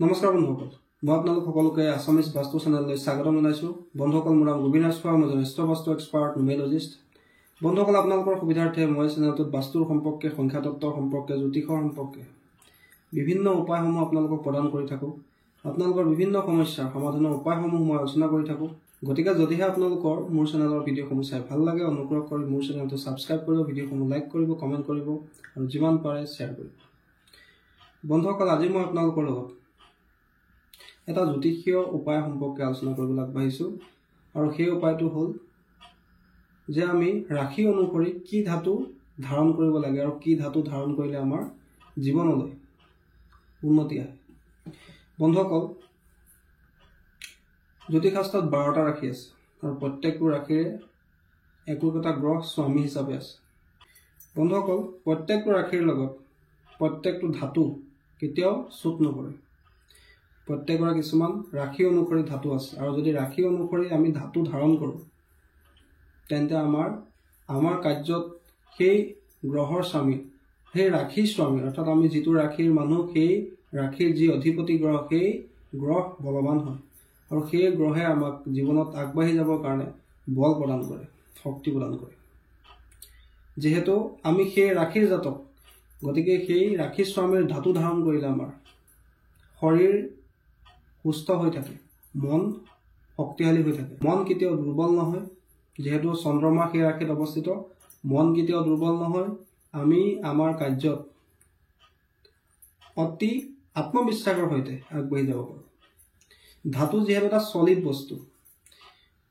নমস্কাৰ বন্ধুসকল, মই আপোনালোক সকলোকে আছামিজ বাস্তু চেনেললৈ স্বাগতম জনাইছোঁ। বন্ধুসকল, মোৰ নাম গোবিন্দ ৰাজখোৱা, মই জ্যেষ্ঠ বাস্তু এক্সপাৰ্ট নিউমেৰলজিষ্ট। বন্ধুসকল, আপোনালোকৰ সুবিধাৰ্থে মই চেনেলটোত বাস্তুৰ সম্পৰ্কে, সংখ্যাতত্ত্ব সম্পৰ্কে, জ্যোতিষৰ সম্পৰ্কে বিভিন্ন উপায়সমূহ আপোনালোকক প্ৰদান কৰি থাকোঁ। আপোনালোকৰ বিভিন্ন সমস্যাৰ সমাধানৰ উপায়সমূহ মই আলোচনা কৰি থাকোঁ। গতিকে যদিহে আপোনালোকৰ মোৰ চেনেলৰ ভিডিঅ'সমূহ চাই ভাল লাগে, অনুগ্ৰহ কৰি মোৰ চেনেলটো ছাবস্ক্ৰাইব কৰিব, ভিডিঅ'সমূহ লাইক কৰিব, কমেণ্ট কৰিব আৰু যিমান পাৰে শ্বেয়াৰ কৰিব। বন্ধুসকল, আজি মই আপোনালোকৰ লগত এটা জ্যোতিষীয় উপায় সম্পৰ্কে আলোচনা কৰিবলৈ আগবাঢ়িছোঁ। আৰু সেই উপায়টো হ'ল যে আমি ৰাশি অনুসৰি কি ধাতু ধাৰণ কৰিব লাগে আৰু কি ধাতু ধাৰণ কৰিলে আমাৰ জীৱনলৈ উন্নতি আহে। বন্ধুসকল, জ্যোতিষশাস্ত্ৰত 12টা ৰাশি আছে আৰু প্ৰত্যেকটো ৰাশিৰে একোটা গ্ৰহ স্বামী হিচাপে আছে। বন্ধুসকল, প্ৰত্যেকটো ৰাশিৰ লগত প্ৰত্যেকটো ধাতু কেতিয়াও চুট নকৰে। প্ৰত্যেকৰে কিছুমান ৰাশি অনুসৰি ধাতু আছে আৰু যদি ৰাশি অনুসৰি আমি ধাতু ধাৰণ কৰোঁ তেন্তে আমাৰ কাৰ্যত সেই গ্ৰহৰ স্বামী, সেই ৰাশিৰ স্বামী, অৰ্থাৎ আমি যিটো ৰাশিৰ মানুহ সেই ৰাশিৰ যি অধিপতি গ্ৰহ, সেই গ্ৰহ বলৱান হয় আৰু সেই গ্ৰহে আমাক জীৱনত আগবাঢ়ি যাবৰ কাৰণে বল প্ৰদান কৰে, শক্তি প্ৰদান কৰে। যিহেতু আমি সেই ৰাশিৰ জাতক, গতিকে সেই ৰাশিৰ স্বামীৰ ধাতু ধাৰণ কৰিলে আমাৰ শৰীৰ সুস্থ হৈ থাকে, মন শক্তিশালী হৈ থাকে, মন কেতিয়াও দুৰ্বল নহয়। যিহেতু চন্দ্ৰমা সেই ৰাশিত অৱস্থিত, মন কেতিয়াও দুৰ্বল নহয়। আমি আমাৰ কাৰ্যত অতি আত্মবিশ্বাসৰ সৈতে আগবাঢ়ি যাব পাৰোঁ। ধাতু যিহেতু এটা চলিড বস্তু,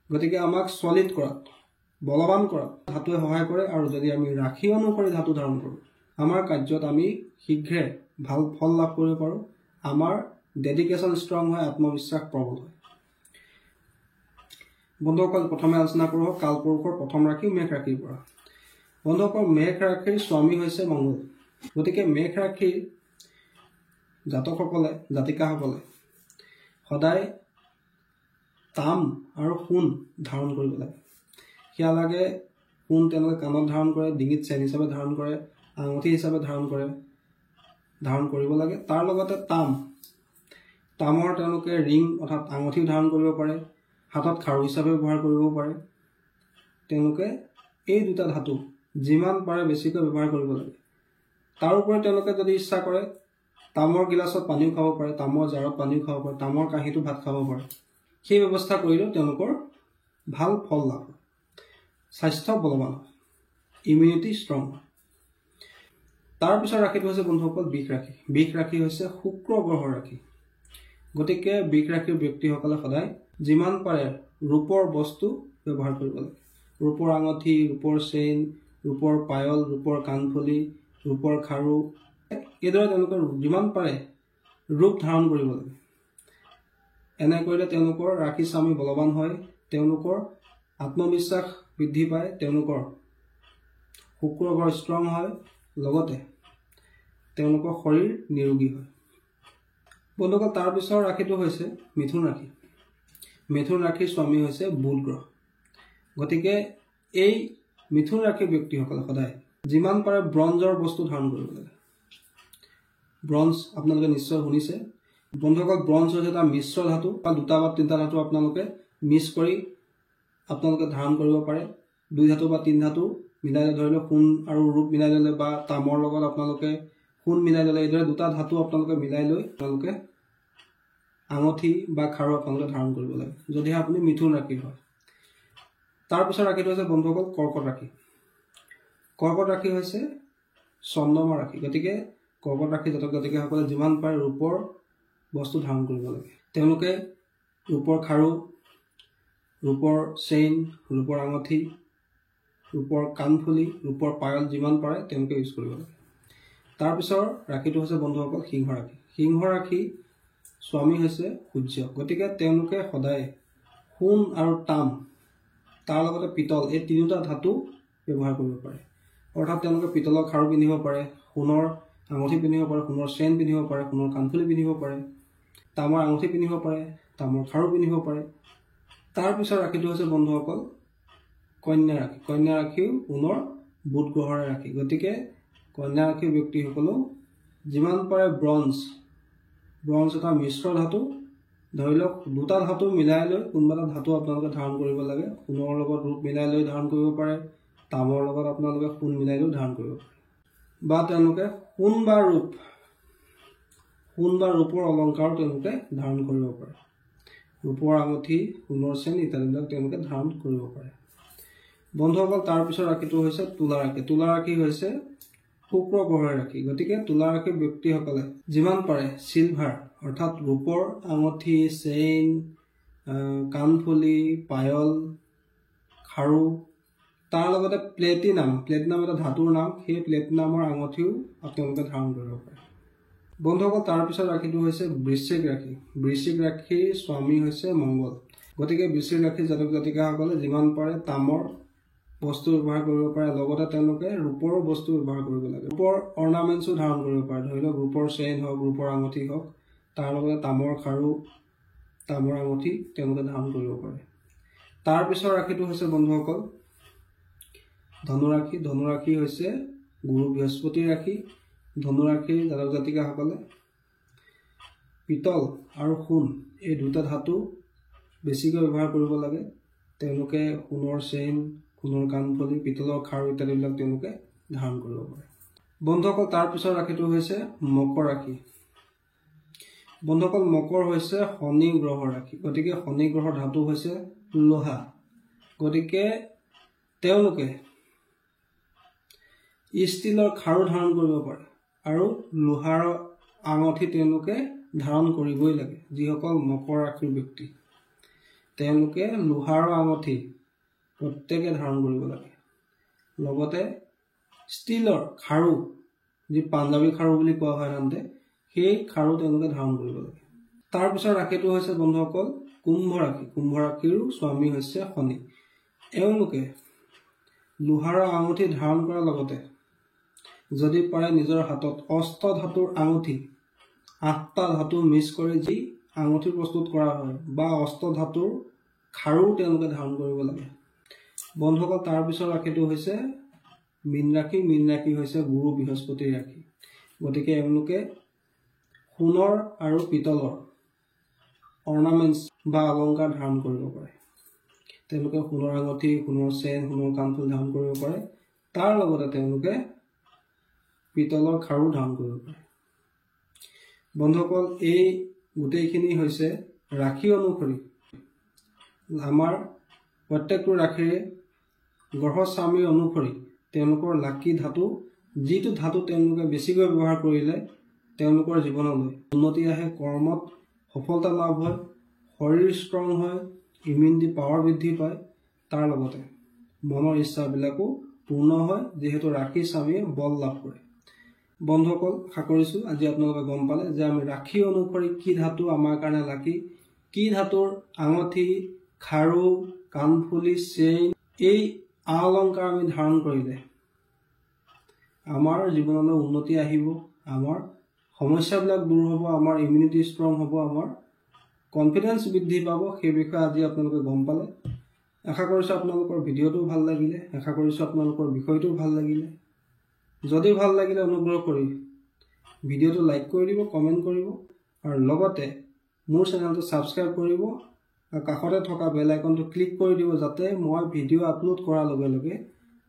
গতিকে আমাক চলিড কৰাত, বলৱান কৰাত ধাতুৱে সহায় কৰে। আৰু যদি আমি ৰাশি অনুসৰি ধাতু ধাৰণ কৰোঁ, আমাৰ কাৰ্যত আমি শীঘ্ৰে ভাল ফল লাভ কৰিব পাৰোঁ। আমাৰ ডেডিকেশ্যন ষ্ট্ৰং হয়, আত্মবিশ্বাস প্ৰবল হয়। বন্ধুসকল, প্ৰথমে আলোচনা কৰোঁ কালপুৰুষৰ প্ৰথম ৰাশি মেষ ৰাশিৰ পৰা। বন্ধুসকল, মেষ ৰাশিৰ স্বামী হৈছে মংগল। গতিকে মেষ ৰাশিৰ জাতকসকলে, জাতিকাসকলে সদায় তাম আৰু সোণ ধাৰণ কৰিব লাগে। সেয়া লাগে সোণ তেওঁলোকে কাণত ধাৰণ কৰে, ডিঙিত চেন হিচাপে ধাৰণ কৰে, আঙুঠি হিচাপে ধাৰণ কৰিব লাগে। তাৰ লগতে তামৰ তেওঁলোকে ৰিং অৰ্থাৎ আঙুঠিও ধাৰণ কৰিব পাৰে, হাতত খাৰু হিচাপে ব্যৱহাৰ কৰিব পাৰে। তেওঁলোকে এই দুটা ধাতু যিমান পাৰে বেছিকৈ ব্যৱহাৰ কৰিব লাগে। তাৰোপৰি তেওঁলোকে যদি ইচ্ছা কৰে তামৰ গিলাচত পানীও খাব পাৰে, তামৰ জাৰত পানীও খাব পাৰে, তামৰ কাঁহীটো ভাত খাব পাৰে। সেই ব্যৱস্থা কৰিলেও তেওঁলোকৰ ভাল ফল লাভ হয়, স্বাস্থ্য বলৱান হয়, ইমিউনিটি ষ্ট্ৰং হয়। তাৰপিছৰ ৰাশিটো হৈছে বন্ধুসকল বৃষ ৰাশি। বৃষ ৰাশি হৈছে শুক্ৰ গ্ৰহৰ ৰাশি। গতিকে বৃষ ৰাশিৰ ব্যক্তিসকলে সদায় যিমান পাৰে ৰূপৰ বস্তু ব্যৱহাৰ কৰিব লাগে। ৰূপৰ আঙুঠি, ৰূপৰ চেইন, ৰূপৰ পায়ল, ৰূপৰ কাণফুলি, ৰূপৰ খাৰু, এইদৰে তেওঁলোকে যিমান পাৰে ৰূপ ধাৰণ কৰিব লাগে। এনে কৰিলে তেওঁলোকৰ ৰাশি স্বামী বলৱান হয়, তেওঁলোকৰ আত্মবিশ্বাস বৃদ্ধি পায়, তেওঁলোকৰ শুক্ৰ গ্ৰহ ষ্ট্ৰং হয়, লগতে তেওঁলোকৰ শৰীৰ নিৰোগী হয়। বন্ধুসকল, তাৰপিছৰ ৰাশিটো হৈছে মিথুন ৰাশি। মিথুন ৰাশিৰ স্বামী হৈছে বুধ গ্ৰহ। গতিকে এই মিথুন ৰাশিৰ ব্যক্তিসকলে সদায় যিমান পাৰে ব্ৰঞ্জৰ বস্তু ধাৰণ কৰিব লাগে। ব্ৰঞ্জ আপোনালোকে নিশ্চয় শুনিছে। বন্ধুসকল, ব্ৰঞ্জ হৈছে এটা মিশ্ৰ ধাতু বা 2টা বা 3টা ধাতু আপোনালোকে মিক্স কৰি আপোনালোকে ধাৰণ কৰিব পাৰে। 2 ধাতু বা 3 ধাতু মিলাই ধৰি লওক সোণ আৰু ৰূপ মিলাই ল'লে, বা তামৰ লগত আপোনালোকে সোণ মিলাই ল'লে, এইদৰে 2টা ধাতু আপোনালোকে মিলাই লৈ আপোনালোকে আঙুঠি বা খাৰু আপোনালোকে ধাৰণ কৰিব লাগে, যদিহে আপুনি মিথুন ৰাশিৰ হয়। তাৰপিছৰ ৰাশিটো হৈছে বন্ধুসকল কৰ্কট ৰাশি। কৰ্কট ৰাশি হৈছে চন্দ্ৰমা ৰাশি। গতিকে কৰ্কট ৰাশি জাতক জাতিকাসকলে যিমান পাৰে ৰূপৰ বস্তু ধাৰণ কৰিব লাগে। তেওঁলোকে ৰূপৰ খাৰু, ৰূপৰ চেইন, ৰূপৰ আঙুঠি, ৰূপৰ কাণফুলি, ৰূপৰ পায়ল যিমান পাৰে তেওঁলোকে ইউজ কৰিব লাগে। তাৰপিছৰ ৰাশিটো হৈছে বন্ধুসকল সিংহ ৰাশি। সিংহ ৰাশি স্বামী হৈছে সূৰ্য। গতিকে তেওঁলোকে সদায় সোণ আৰু তাম, তাৰ লগতে পিতল, এই 3টা ধাতু ব্যৱহাৰ কৰিব পাৰে। অৰ্থাৎ তেওঁলোকে পিতলৰ খাৰু পিন্ধিব পাৰে, সোণৰ আঙুঠি পিন্ধিব পাৰে, সোণৰ চেইন পিন্ধিব পাৰে, সোণৰ কাণফুলি পিন্ধিব পাৰে, তামৰ আঙুঠি পিন্ধিব পাৰে, তামৰ খাৰু পিন্ধিব পাৰে। তাৰপিছৰ ৰাশিটো হৈছে বন্ধুসকল কন্যা ৰাশি। কন্যা ৰাশিও পুনৰ বুধ গ্ৰহৰে ৰাশি। গতিকে কন্যা ৰাশিৰ ব্যক্তিসকলেও যিমান পাৰে ব্ৰঞ্জ ব্ৰঞ্জ এটা মিশ্ৰ ধাতু। ধৰি লওক দুটা ধাতু মিলাই লৈ কোনোবা এটা ধাতু আপোনালোকে ধাৰণ কৰিব লাগে। সোণৰ লগত ৰূপ মিলাই লৈ ধাৰণ কৰিব পাৰে, তামৰ লগত আপোনালোকে সোণ মিলাই লৈ ধাৰণ কৰিব পাৰে, বা তেওঁলোকে সোণ বা ৰূপৰ অলংকাৰো তেওঁলোকে ধাৰণ কৰিব পাৰে। ৰূপৰ আঙুঠি, সোণৰ চেইন ইত্যাদিবিলাক তেওঁলোকে ধাৰণ কৰিব পাৰে। বন্ধুসকল, তাৰপিছৰ ৰাশিটো হৈছে তুলা ৰাশি। তুলা ৰাশি হৈছে শুক্ৰ গ্ৰহৰ ৰাশি। গতিকে তুলা ৰাশিৰ ব্যক্তিসকলে যিমান পাৰে চিলভাৰ অৰ্থাৎ ৰূপৰ আঙুঠি, চেইন, কাণফুলি, পায়ল, খাৰু, তাৰ লগতে প্লেটিনাম এটা ধাতুৰ নাম, সেই প্লেটিনামৰ আঙুঠিও আপোনালোকে ধাৰণ কৰিব পাৰে। বন্ধুসকল, তাৰপিছত ৰাশিটো হৈছে বৃশ্চিক ৰাশি। বৃশ্চিক ৰাশিৰ স্বামী হৈছে মংগল। গতিকে বৃশ্চিক ৰাশিৰ জাতক জাতিকাসকলে যিমান পাৰে তামৰ বস্তু ব্যৱহাৰ কৰিব পাৰে, লগতে তেওঁলোকে ৰূপৰ বস্তু ব্যৱহাৰ কৰিব লাগে। ৰূপৰ অৰ্ণামেণ্টছো ধাৰণ কৰিব পাৰে। ধৰি লওক ৰূপৰ চেইন হওক, ৰূপৰ আঙুঠি হওক, তাৰ লগতে তামৰ খাৰু, তামৰ আঙুঠি তেওঁলোকে ধাৰণ কৰিব পাৰে। তাৰপিছৰ ৰাশিটো হৈছে বন্ধুসকল ধনুৰাশি। ধনুৰাশি হৈছে গুৰু বৃহস্পতিৰ ৰাশি। ধনুৰাশিৰ জাতক জাতিকাসকলে পিতল আৰু সোণ এই দুটা ধাতু বেছিকৈ ব্যৱহাৰ কৰিব লাগে। তেওঁলোকে সোণৰ চেইন, সোণৰ কাণফুলি, পিতলৰ খাৰু ইত্যাদিবিলাক তেওঁলোকে ধাৰণ কৰিব পাৰে। বন্ধুসকল, তাৰপিছৰ ৰাশিটো হৈছে মকৰ ৰাশি। বন্ধুসকল, মকৰ হৈছে শনি গ্ৰহৰ ৰাশি। গতিকে শনি গ্ৰহৰ ধাতু হৈছে লোহা। গতিকে তেওঁলোকে ষ্টীলৰ খাৰু ধাৰণ কৰিব পাৰে আৰু লোহাৰ আঙুঠি তেওঁলোকে ধাৰণ কৰিবই লাগে। যিসকল মকৰ ৰাশিৰ ব্যক্তি তেওঁলোকে লোহাৰ আঙুঠি প্ৰত্যেকে ধাৰণ কৰিব লাগে। লগতে ষ্টীলৰ খাৰু, যি পাঞ্জাবী খাৰু বুলি কোৱা হয় সাধাৰণতে, সেই খাৰু তেওঁলোকে ধাৰণ কৰিব লাগে। তাৰপিছত ৰাশিটো হৈছে বন্ধুসকল কুম্ভ ৰাশি। কুম্ভ ৰাশিৰো স্বামী হৈছে শনি। এওঁলোকে লোহাৰ আঙুঠি ধাৰণ কৰাৰ লগতে যদি পাৰে নিজৰ হাতত অষ্টধাতুৰ আঙুঠি, 8টা ধাতু মিক্স কৰি যি আঙুঠি প্ৰস্তুত কৰা হয়, বা অষ্টধাতুৰ খাৰু তেওঁলোকে ধাৰণ কৰিব লাগে। বন্ধুসকল, তাৰপিছৰ ৰাশিটো হৈছে মীন ৰাশি। মীন ৰাশি হৈছে গুৰু বৃহস্পতিৰ ৰাশি। গতিকে এওঁলোকে সোণৰ আৰু পিতলৰ অৰ্ণামেণ্টছ বা অলংকাৰ ধাৰণ কৰিব পাৰে। তেওঁলোকে সোণৰ আঙুঠি, সোণৰ চেইন, সোণৰ কাণফুলি ধাৰণ কৰিব পাৰে। তাৰ লগতে তেওঁলোকে পিতলৰ খাৰু ধাৰণ কৰিব পাৰে। বন্ধুসকল, এই গোটেইখিনি হৈছে ৰাশি অনুসৰি আমাৰ প্ৰত্যেকটো ৰাশিৰে গ্ৰহস্বামী অনুসৰি তেওঁলোকৰ লাকি ধাতু, যিটো ধাতু তেওঁলোকে বেছিকৈ ব্যৱহাৰ কৰিলে তেওঁলোকৰ জীৱনলৈ উন্নতি আহে, কৰ্মত সফলতা লাভ হয়, শৰীৰ ষ্ট্ৰং হয়, ইমিউনিটি পাৱাৰ বৃদ্ধি পায়, তাৰ লগতে মনৰ ইচ্ছাবিলাকো পূৰ্ণ হয়, যিহেতু ৰাশি স্বামীয়ে বল লাভ কৰে। বন্ধুসকল, আশা কৰিছোঁ আজি আপোনালোকে গম পালে যে আমি ৰাশি অনুসৰি কি ধাতু আমাৰ কাৰণে লাকি, কি ধাতুৰ আঙুঠি, খাৰু, কাণফুলি, চেইন, এই আ অলংকাৰ আমি ধাৰণ কৰিলে আমাৰ জীৱনলৈ উন্নতি আহিব, আমাৰ সমস্যাবিলাক দূৰ হ'ব, আমাৰ ইমিউনিটি ষ্ট্ৰং হ'ব, আমাৰ কনফিডেন্স বৃদ্ধি পাব। সেই বিষয়ে আজি আপোনালোকে গম পালে। আশা কৰিছোঁ আপোনালোকৰ ভিডিঅ'টো ভাল লাগিলে, আশা কৰিছোঁ আপোনালোকৰ বিষয়টো ভাল লাগিলে। যদি ভাল লাগিলে অনুগ্ৰহ কৰি ভিডিঅ'টো লাইক কৰি দিব, কমেণ্ট কৰিব, আৰু লগতে মোৰ চেনেলটো ছাবস্ক্ৰাইব কৰিব আৰু কাষতে থকা বেল আইকনটো ক্লিক কৰি দিব, যাতে মই ভিডিঅ' আপলোড কৰাৰ লগে লগে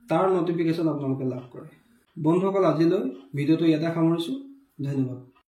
তাৰ নটিফিকেশ্যন আপোনালোকে লাভ কৰে। বন্ধুসকল, আজিলৈ ভিডিঅ'টো ইয়াতে সামৰিছোঁ। ধন্যবাদ।